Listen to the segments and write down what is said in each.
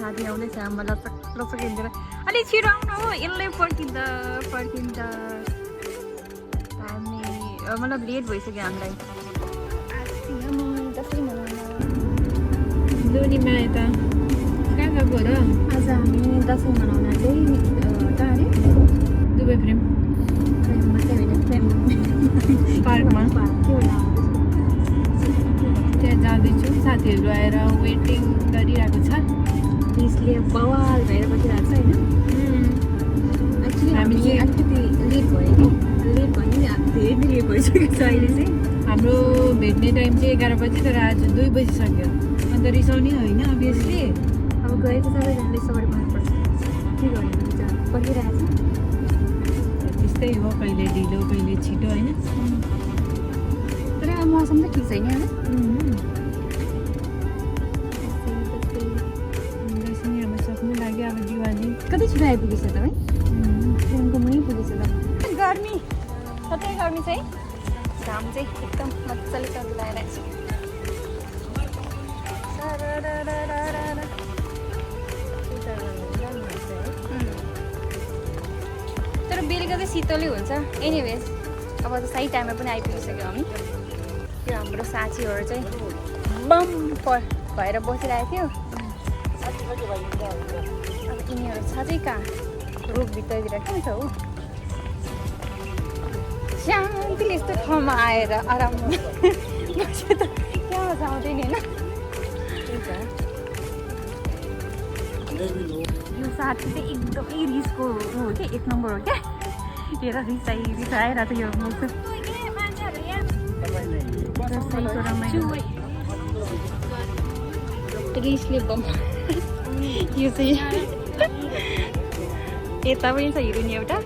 साथी आउँदैछ मलाई लचक हिँडेर अलिक छिटो आउनु हो यसले पर्खिँदा हामी मतलब लेट भइसक्यो हामीलाई दोनीमा यता कहाँ गएको र आज हामी दसैँ मनाउन चाहिँ कहाँ अरे दुबई फ्रेममा चाहिँ होइन फ्रेम पार्कमा के होला त्यहाँ जाँदैछु साथीहरू आएर वेटिङ गरिरहेको छ त्यसले बवाल भएर बसिरहेको छ होइन एक्चुली हामी चाहिँ अलिकति लेट भयो कि लेट भन्यो नि धेरै लेट भइसकेको छ अहिले चाहिँ हाम्रो भेट्ने टाइम चाहिँ 11 बजी तर आज 2 बजिसक्यो अन्त रिसाउने होइन अभियसली अब गएको सबैजनाले सबै भन्नुपर्छ के गर्ने विचार परिरहेको छ त्यस्तै हो कहिले ढिलो कहिले छिटो होइन तर अब मौसम त ठिक छैन होइन दसैँ अब सक्नु लाग्यो अब दिवाली कति छिटो आइपुगेछ तपाईँ ट्रेनको मै पुगेछ त गर्मी कतै गर्मी चाहिँ घाम चाहिँ एकदम मजाले तन्लाइरहेको छ तर बेलुका चाहिँ शीतलै हुन्छ एनिवेज अब त सही टाइममा पनि आइपुगिसक्यो हामी त्यो हाम्रो साथीहरू चाहिँ बम भएर बसिरहेको थियो अब यिनीहरू छ चाहिँ कहाँ रुखभित्रतिर के छ हो शान्तिले यस्तो ठाउँमा आएर आराममा बस्यो त क्या मजा आउँदैन होइन यो साथी चाहिँ एकदमै रिसको हो क्या 1 नम्बर हो क्या हेर रिसाइरहेको थियो यो मुख रिसले बम यो चाहिँ यता पनि छ हिरोनी एउटा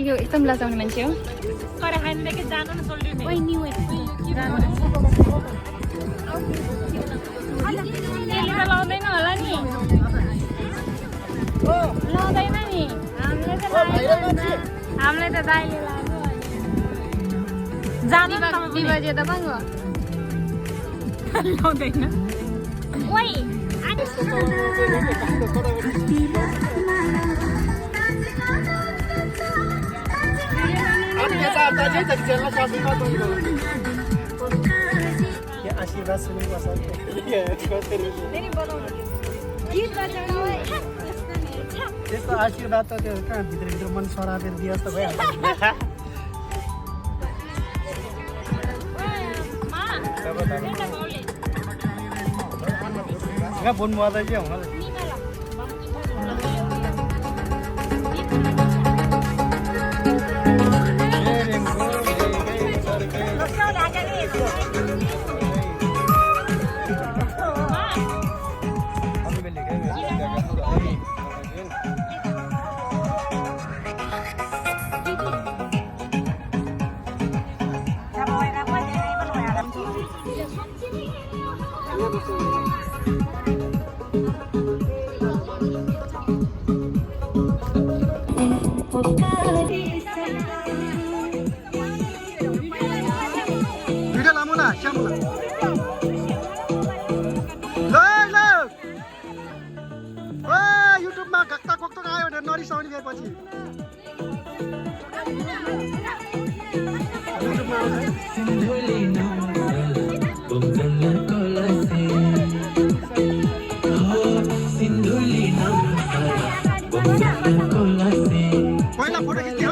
यो एकदम लजाउने मान्छे हो लाउँदैन होला नि लाउँदैन नि हामीलाई त दाइले लाग्यो जानु बजे त महँगो लाउँदैन आशीर्वाद सुन्नुपर्छ त्यस्तो आशीर्वाद त त्यो कहाँ भित्रभित्र मन सरापेर दियोस् त भइहाल्छ यहाँ बोन मजा के हुन भिडियो लामो न श्यामो ल युट्युबमा घक्ता कोक्तो आयो भने नरिसाउने फेरि पछि युट्युबमा पहिला फोटो खिच्थ्यो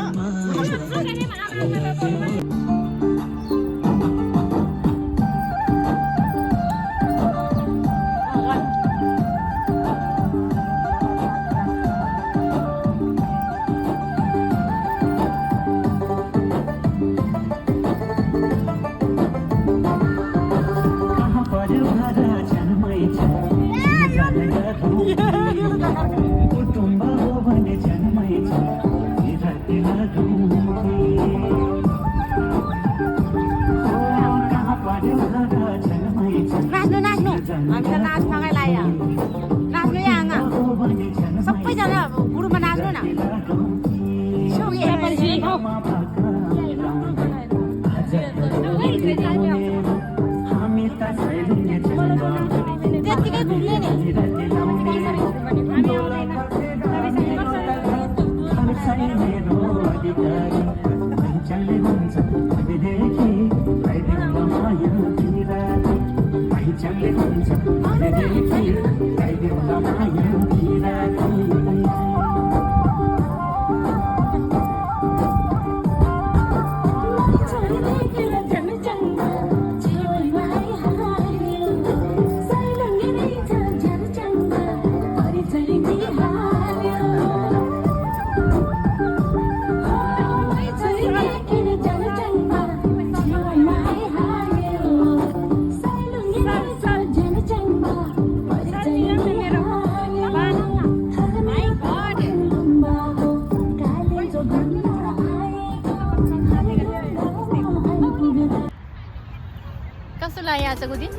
कस्तो लाग्यो आजको दिन?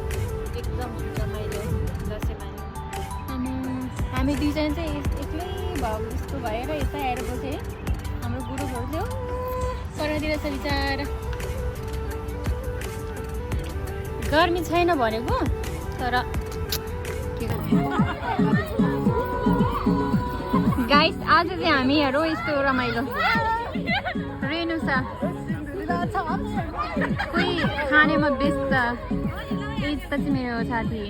एकदम रमाइलो दसैँ मान्यो। हामी दुईजना चाहिँ एक्लै भयो जस्तो भएर यता आएर बसेँ। हाम्रो बुढोहरू चाहिँ परतिर छ बिचारा। गर्मी छैन भनेको तर के गाइस आज चाहिँ हामी हेरौँ यस्तो रमाइलो रेनु छ कोही खानेमा व्यस्त यता चाहिँ मेरो साथी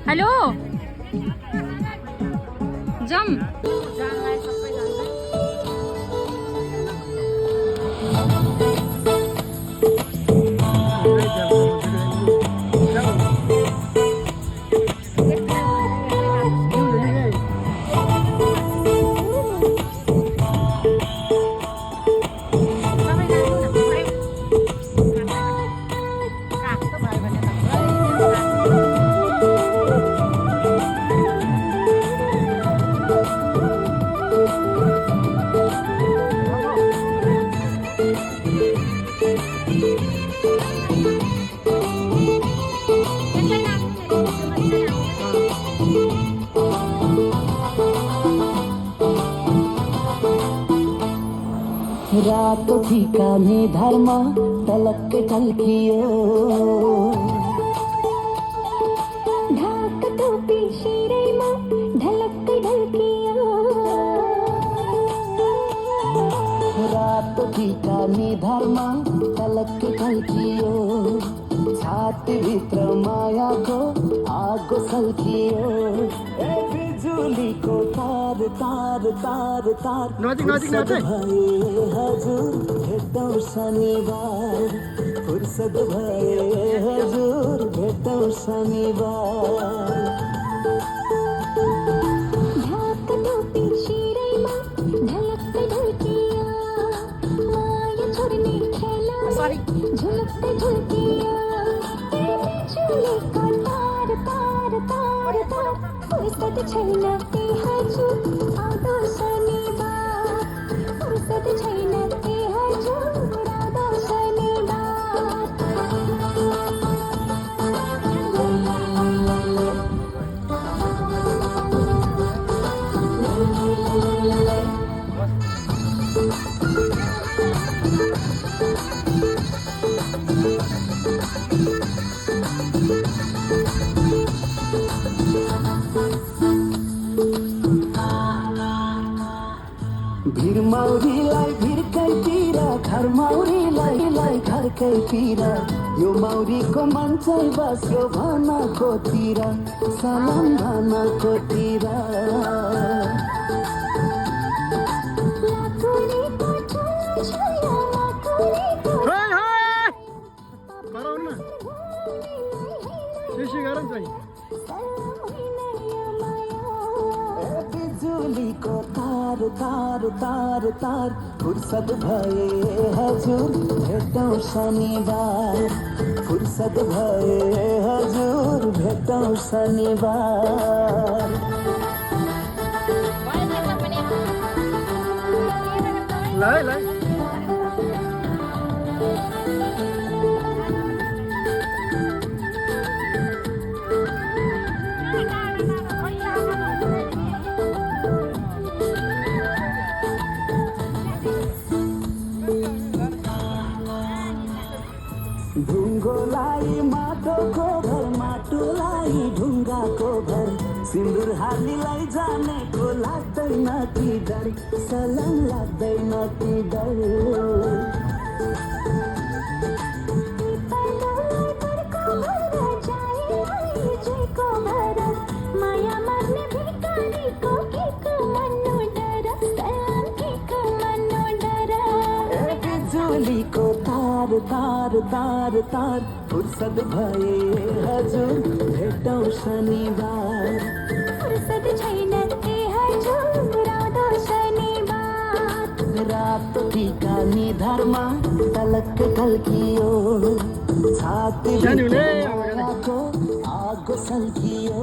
हेलो जम रातो ठिकाने धर्म तलक्कै टल्कियो ढाक टोपी शिरैमा ढलक्कै ढल्कियो रातो ठिकाने धर्म तलक्कै टल्कियो छातीभित्र मायाको आगो सल्कियो बिजुलीको तार तार तार तार फुर्सद भए हजुर भेटौँ शनिबार फुर्सद भए हजुर भेटौँ शनिबार ढाक टोपी शिरैमा ढलक्कै ढल्कियो माया छोड्ने खेला झुलक्कै झुल्कियो बिजुलीको तार तार तार तार फुर्सद छैन ए हजुर आउँदो शनिबार फुर्सद छैन ए हजुर आउँदो भिरमौरीलाई भिरकैतिर घर मौरीलाई घरकैतिर यो मौरीको मन चाहिँ बस्यो भनाकोतिर सलाम भनाकोतिर बिजुलीको तार तार तार तार फुर्सद भए हजुर भेटौँ शनिबार फुर्सद भए हजुर भेटौँ शनिबार ढुङ्गोलाई माटोको घर माटोलाई ढुङ्गाको सिन्दुर हालीलाई जानेको लाग्दैन कि डर सलाम लाग्दैन कि डर माया मार्ने भिखारीको केको मन्नु डर सलाम केको मन्नु डर बिजुलीको तार तार तार तार फुर्सद भए हजुर भेटौँ शनिबार फुर्सद छैन ए हजुर आउँदो शनिबार रातो टीका निधारमा तलक कल्कियो छाती को आगो सल्कियो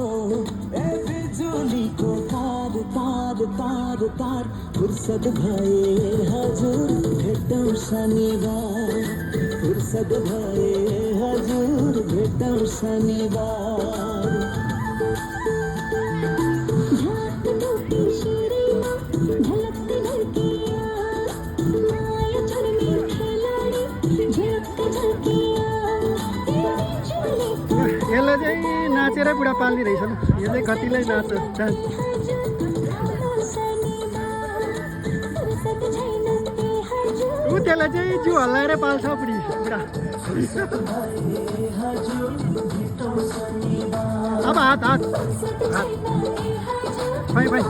ए बिजुलीको तार तार तार तार फुर्सद भए हजुर भेटौँ शनिबार फुर्सद भए हजुर भेटौँ शनिबार झाँक टोपी शिरीमा झलक्क झल्किया माया छल्ने खेलाडी झलक्क झल्किया यसलाई चाहिँ नाचेरै बुढा पाल्ने रहेछ नि यो चाहिँ कतिलाई नाच्छ ऊ त्यसलाई चाहिँ जिउ हल्लाएर पाल्छ बुढी बुढा अब हात हात हात फाइ फाइ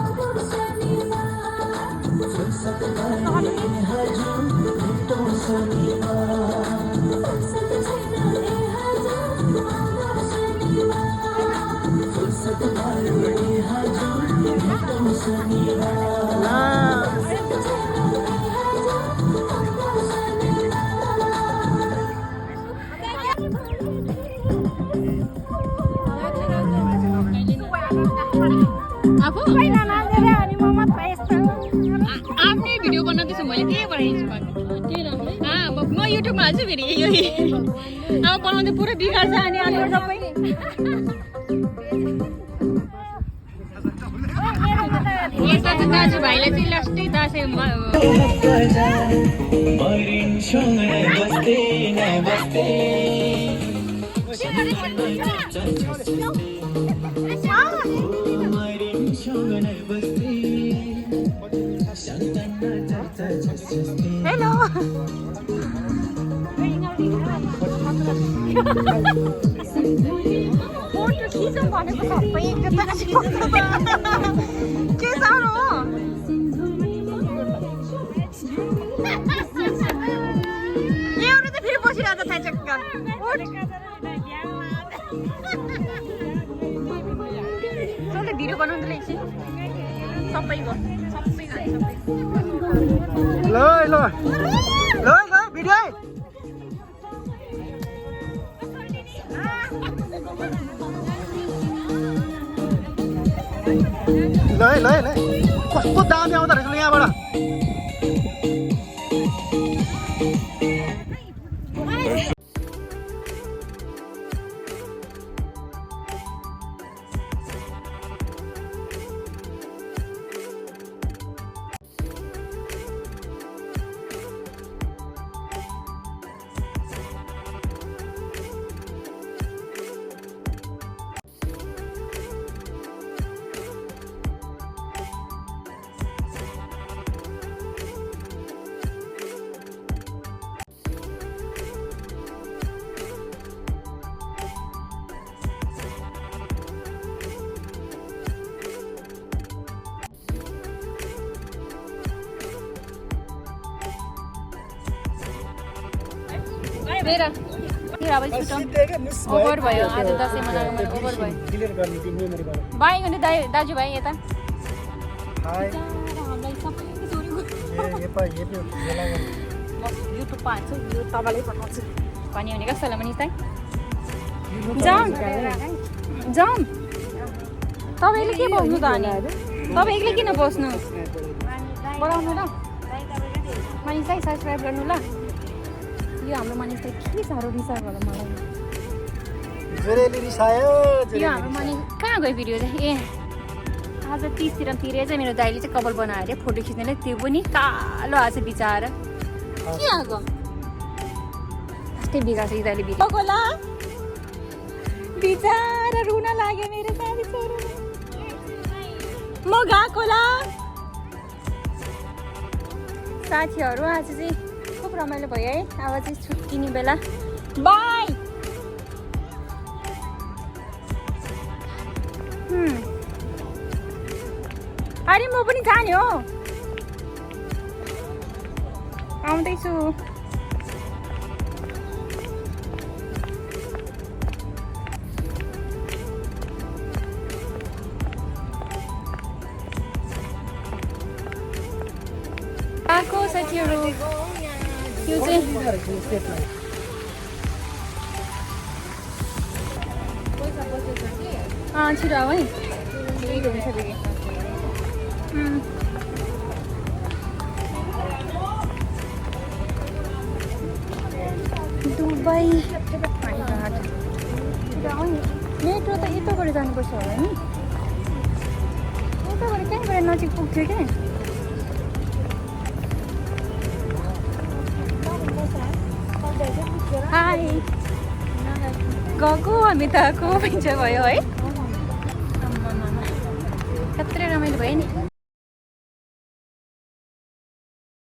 आफ्नै भिडियो बनाउँदैछु मैले त्यही बनाइदिन्छु म युट्युबमा हाल्छु फेरि यो अब बनाउँदै पुरै बिगार्छ अनि अलि सबै यता चाहिँ दाजुभाइले चाहिँ लास्टै दसैँमा हेलो फोटो खिचौँ भनेको सबै के साह्रो हो एउटा चाहिँ फेरि बसिरहेको छ चक्क जसले भिडियो बनाउँदै एकछिन सबैको ल ल ल ल भिडियो ल ल ल कस्तो दामी आउँदो रहेछ यहाँबाट मेरा अब ओभर भयो आज दसैँ मनाएको ओभर भयो बाई गर्ने दाजुभाइ यता युट्युबमा हाल्छु यो तपाईँलाई पठाउँछु भने कस्तो होला मनिष दाइ जाउँ जाउँ तपाईँले के बस्नु त अनि तपाईँ एक्लै किन बस्नु बोलाउनु ल मनिष दाइ सब्सक्राइब गर्नु ल यो हाम्रो मानिस त के साह्रो रिसायो होला मलाई यो हाम्रो मानिस कहाँ गयो भिडियो चाहिँ ए आज 30 तिर चाहिँ मेरो दाइले चाहिँ कपाल बनायो अरे फोटो खिच्नेलाई त्यो पनि कालो आज बिचारा के आएको त्यस्तै बिगार्छ यो दाइले भिडियो बिचारा रुन लाग्यो मेरो साथी छोरो म गएको ल साथीहरू आज चाहिँ खुब रमाइलो भयो है अब चाहिँ छुट्टिने बेला बाई अरे म पनि जाने हो आउँदैछु आएको साथीहरू यो चाहिँ छिटो आऊ है ढिलो हुन्छ फेरि दुबई मेट्रो त यताबाट जानुपर्छ होला नि यताबाट कहाँबाट नजिक पुग्थ्यो क्या हाई गएको हामी त आएको हुन्छ भयो है